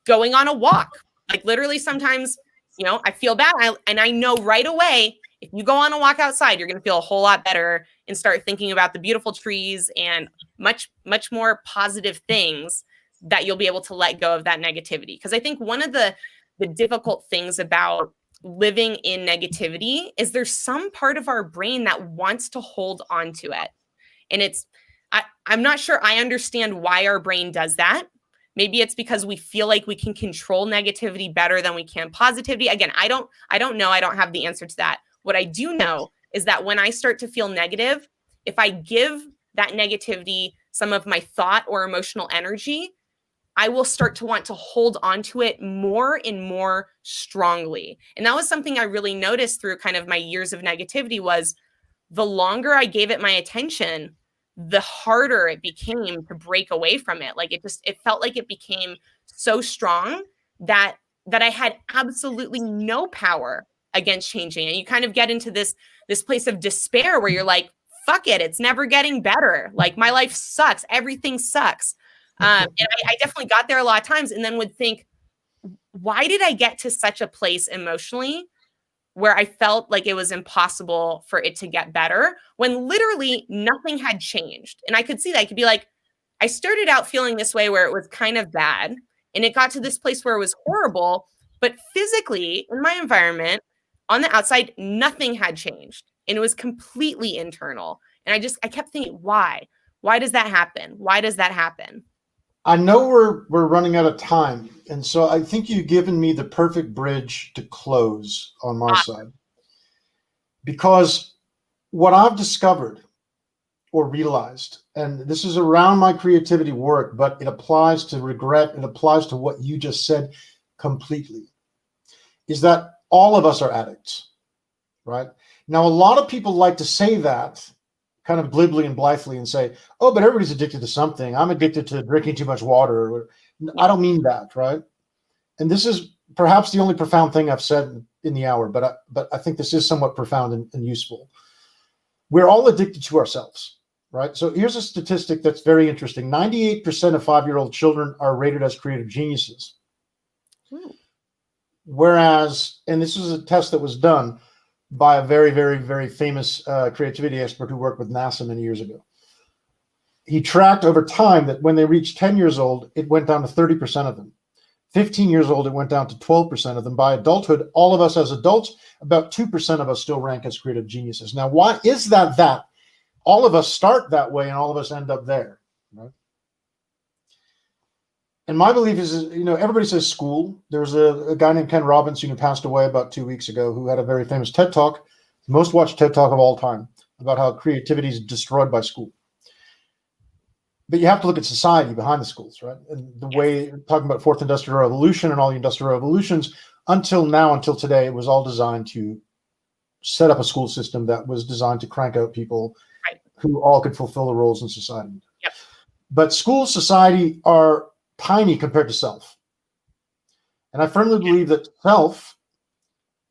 going on a walk. Like literally sometimes, I feel bad and I know right away, if you go on a walk outside, you're going to feel a whole lot better and start thinking about the beautiful trees and much, much more positive things that you'll be able to let go of that negativity. Because I think one of the difficult things about living in negativity is there's some part of our brain that wants to hold on to it. And I'm not sure I understand why our brain does that. Maybe it's because we feel like we can control negativity better than we can positivity. Again, I don't know. I don't have the answer to that. What I do know is that when I start to feel negative, if I give that negativity some of my thought or emotional energy, I will start to want to hold on to it more and more strongly. And that was something I really noticed through kind of my years of negativity was the longer I gave it my attention, the harder it became to break away from it. Like it felt like it became so strong that I had absolutely no power against changing. And you kind of get into this place of despair where you're like, fuck it, it's never getting better. Like my life sucks. Everything sucks. And I definitely got there a lot of times and then would think, why did I get to such a place emotionally where I felt like it was impossible for it to get better when literally nothing had changed? And I could see that. I could be like, I started out feeling this way where it was kind of bad and it got to this place where it was horrible, but physically in my environment on the outside, nothing had changed and it was completely internal. And I kept thinking, why? Why does that happen? Why does that happen? I know we're running out of time, and so I think you've given me the perfect bridge to close on my side. Because what I've discovered or realized, and this is around my creativity work, but it applies to regret, it applies to what you just said completely, is that all of us are addicts, right? Now, a lot of people like to say that kind of glibly and blithely and say, oh, but everybody's addicted to something. I'm addicted to drinking too much water. I don't mean that, right? And this is perhaps the only profound thing I've said in the hour, but I think this is somewhat profound and useful. We're all addicted to ourselves, right? So here's a statistic that's very interesting. 98% of 5-year-old children are rated as creative geniuses. Whereas, and this is a test that was done by a very, very, very famous creativity expert who worked with NASA many years ago. He tracked over time that when they reached 10 years old, it went down to 30% of them. 15 years old, it went down to 12% of them. By adulthood, all of us as adults, about 2% of us still rank as creative geniuses. Now, why is that? All of us start that way and all of us end up there, right? And my belief is, everybody says school. There was a guy named Ken Robinson who passed away about 2 weeks ago who had a very famous TED Talk, the most watched TED Talk of all time, about how creativity is destroyed by school. But you have to look at society behind the schools, right? And the way, talking about fourth industrial revolution and all the industrial revolutions, until now, until today, it was all designed to set up a school system that was designed to crank out people who all could fulfill the roles in society. Yep. But school, society are tiny compared to self. And I firmly believe that self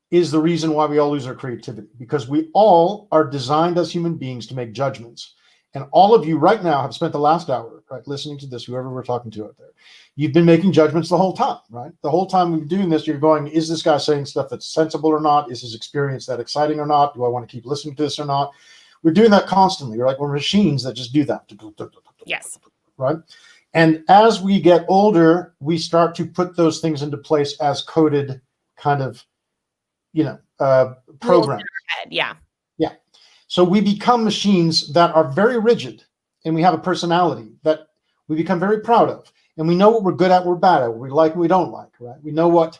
is the reason why we all lose our creativity, because we all are designed as human beings to make judgments. And all of you right now have spent the last hour, right, listening to this, whoever we're talking to out there. You've been making judgments the whole time, right? The whole time we've been doing this, you're going, is this guy saying stuff that's sensible or not? Is his experience that exciting or not? Do I want to keep listening to this or not? We're doing that constantly. We're machines that just do that. Yes. Right? And as we get older, we start to put those things into place as coded kind of, programs. Yeah. Yeah. So we become machines that are very rigid, and we have a personality that we become very proud of. And we know what we're good at, we're bad at, what we like, what we don't like, right? We know what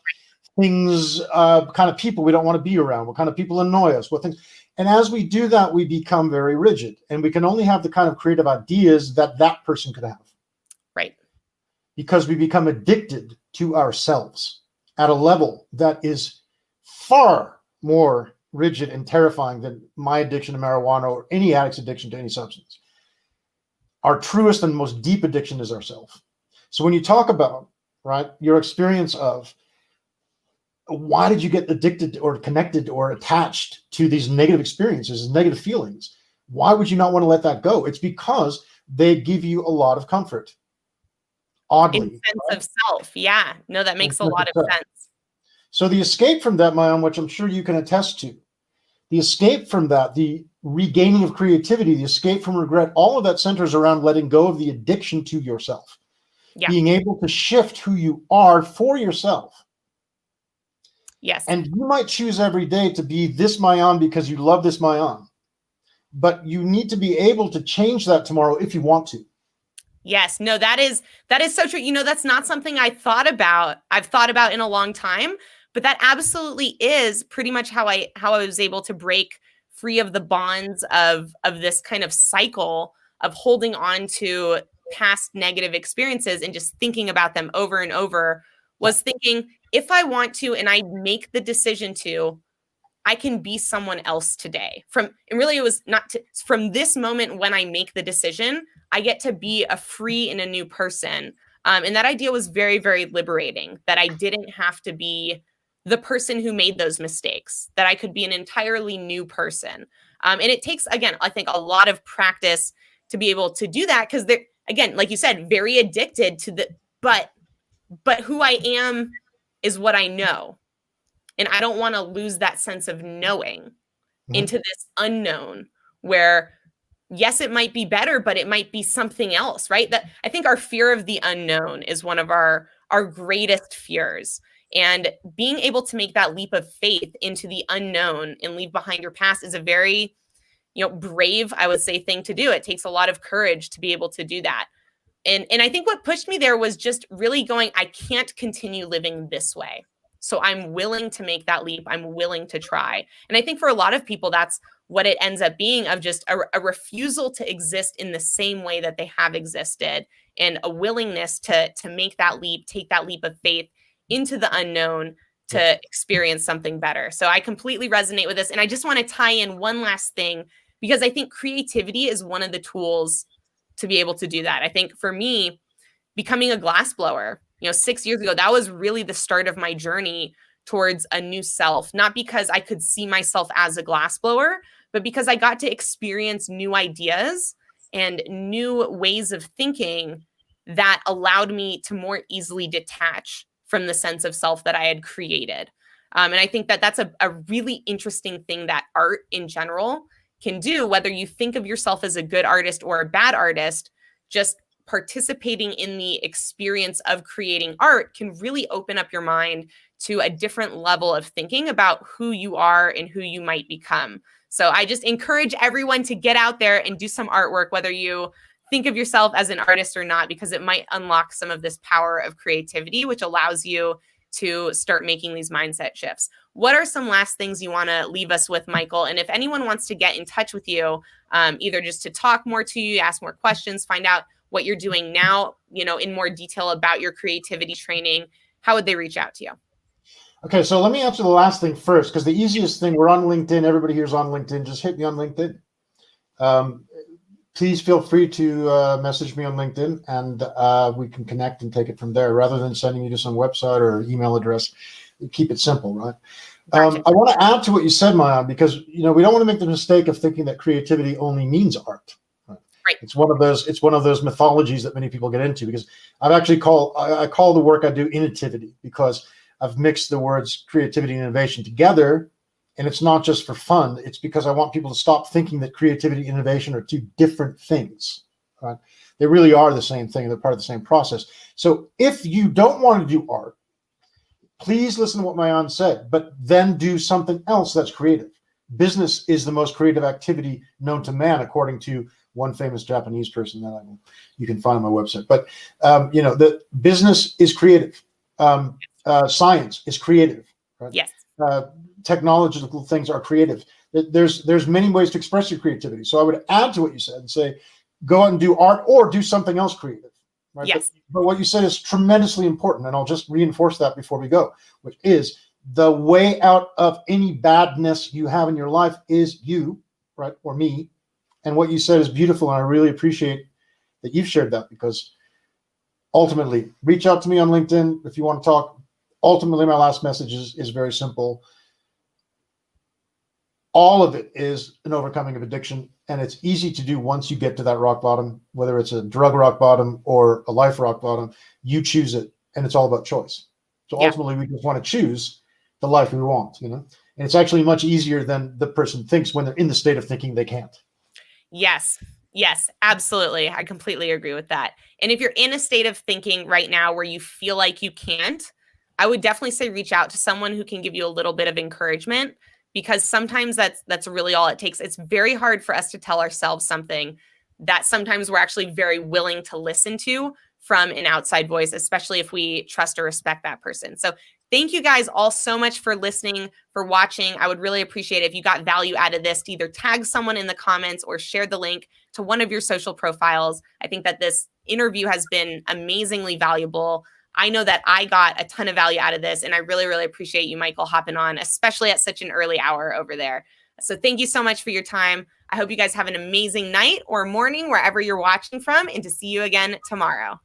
things, kind of people we don't want to be around, what kind of people annoy us, what things. And as we do that, we become very rigid, and we can only have the kind of creative ideas that that person could have. Right. Because we become addicted to ourselves at a level that is far more rigid and terrifying than my addiction to marijuana or any addict's addiction to any substance. Our truest and most deep addiction is ourself. So when you talk about, right, your experience of why did you get addicted or connected or attached to these negative experiences, negative feelings? Why would you not want to let that go? It's because they give you a lot of comfort. Oddly. In sense of self. Yeah. No, that makes a lot of sense. So the escape from that, Mayan, which I'm sure you can attest to, the escape from that, the regaining of creativity, the escape from regret, all of that centers around letting go of the addiction to yourself. Yeah. Being able to shift who you are for yourself. Yes. And you might choose every day to be this Mayan because you love this Mayan. But you need to be able to change that tomorrow if you want to. Yes, no, that is so true. You know, that's not something I've thought about in a long time, but that absolutely is pretty much how I was able to break free of the bonds of this kind of cycle of holding on to past negative experiences and just thinking about them over and over, was thinking, if I want to and I make the decision to, I can be someone else today. From this moment when I make the decision, I get to be a free and a new person. And that idea was very, very liberating, that I didn't have to be the person who made those mistakes, that I could be an entirely new person. And it takes, again, I think a lot of practice to be able to do that, because they're, again, like you said, very addicted to but who I am is what I know. And I don't want to lose that sense of knowing into this unknown where, yes, it might be better, but it might be something else, right? That I think our fear of the unknown is one of our greatest fears. And being able to make that leap of faith into the unknown and leave behind your past is a very, brave, I would say, thing to do. It takes a lot of courage to be able to do that. And I think what pushed me there was just really going, I can't continue living this way. So I'm willing to make that leap. I'm willing to try. And I think for a lot of people, that's what it ends up being, of just a refusal to exist in the same way that they have existed, and a willingness to make that leap, take that leap of faith into the unknown to experience something better. So I completely resonate with this. And I just want to tie in one last thing, because I think creativity is one of the tools to be able to do that. I think for me, becoming a glassblower, 6 years ago, that was really the start of my journey towards a new self, not because I could see myself as a glassblower, but because I got to experience new ideas and new ways of thinking that allowed me to more easily detach from the sense of self that I had created. And I think that that's a really interesting thing that art in general can do, whether you think of yourself as a good artist or a bad artist. Just participating in the experience of creating art can really open up your mind to a different level of thinking about who you are and who you might become. So I just encourage everyone to get out there and do some artwork, whether you think of yourself as an artist or not, because it might unlock some of this power of creativity, which allows you to start making these mindset shifts. What are some last things you want to leave us with, Michael? And if anyone wants to get in touch with you, either just to talk more to you, ask more questions, find out what you're doing now, in more detail about your creativity training, how would they reach out to you? Okay, so let me answer the last thing first, because the easiest thing, we're on LinkedIn. Everybody here's on LinkedIn. Just hit me on LinkedIn. Please feel free to message me on LinkedIn, and we can connect and take it from there, rather than sending you to some website or email address. Keep it simple, right? Gotcha. I want to add to what you said, Mayan, because we don't want to make the mistake of thinking that creativity only means art. Right. It's one of those mythologies that many people get into, because I call the work I do innovativity, because I've mixed the words creativity and innovation together. And it's not just for fun. It's because I want people to stop thinking that creativity and innovation are two different things. Right? They really are the same thing. They're part of the same process. So if you don't want to do art, please listen to what Mayan said, but then do something else that's creative. Business is the most creative activity known to man, according to one famous Japanese person that you can find on my website. But the business is creative. Science is creative. Right? Yes. Technological things are creative. There's many ways to express your creativity. So I would add to what you said and say, go out and do art or do something else creative. Right? Yes. But what you said is tremendously important, and I'll just reinforce that before we go, which is The way out of any badness you have in your life is you, right? Or me. And what you said is beautiful. And I really appreciate that you've shared that, because ultimately, reach out to me on LinkedIn if you want to talk. Ultimately, my last message is very simple. All of it is an overcoming of addiction, and it's easy to do once you get to that rock bottom, whether it's a drug rock bottom or a life rock bottom. You choose it, and it's all about choice. So ultimately, we just want to choose the life we want, and it's actually much easier than the person thinks when they're in the state of thinking they can't. Yes. Yes, absolutely. I completely agree with that. And if you're in a state of thinking right now where you feel like you can't, I would definitely say reach out to someone who can give you a little bit of encouragement, because sometimes that's really all it takes. It's very hard for us to tell ourselves something that sometimes we're actually very willing to listen to from an outside voice, especially if we trust or respect that person. So thank you guys all so much for listening, for watching. I would really appreciate it if you got value out of this to either tag someone in the comments or share the link to one of your social profiles. I think that this interview has been amazingly valuable. I know that I got a ton of value out of this, and I really, really appreciate you, Michael, hopping on, especially at such an early hour over there. So thank you so much for your time. I hope you guys have an amazing night or morning wherever you're watching from, and to see you again tomorrow.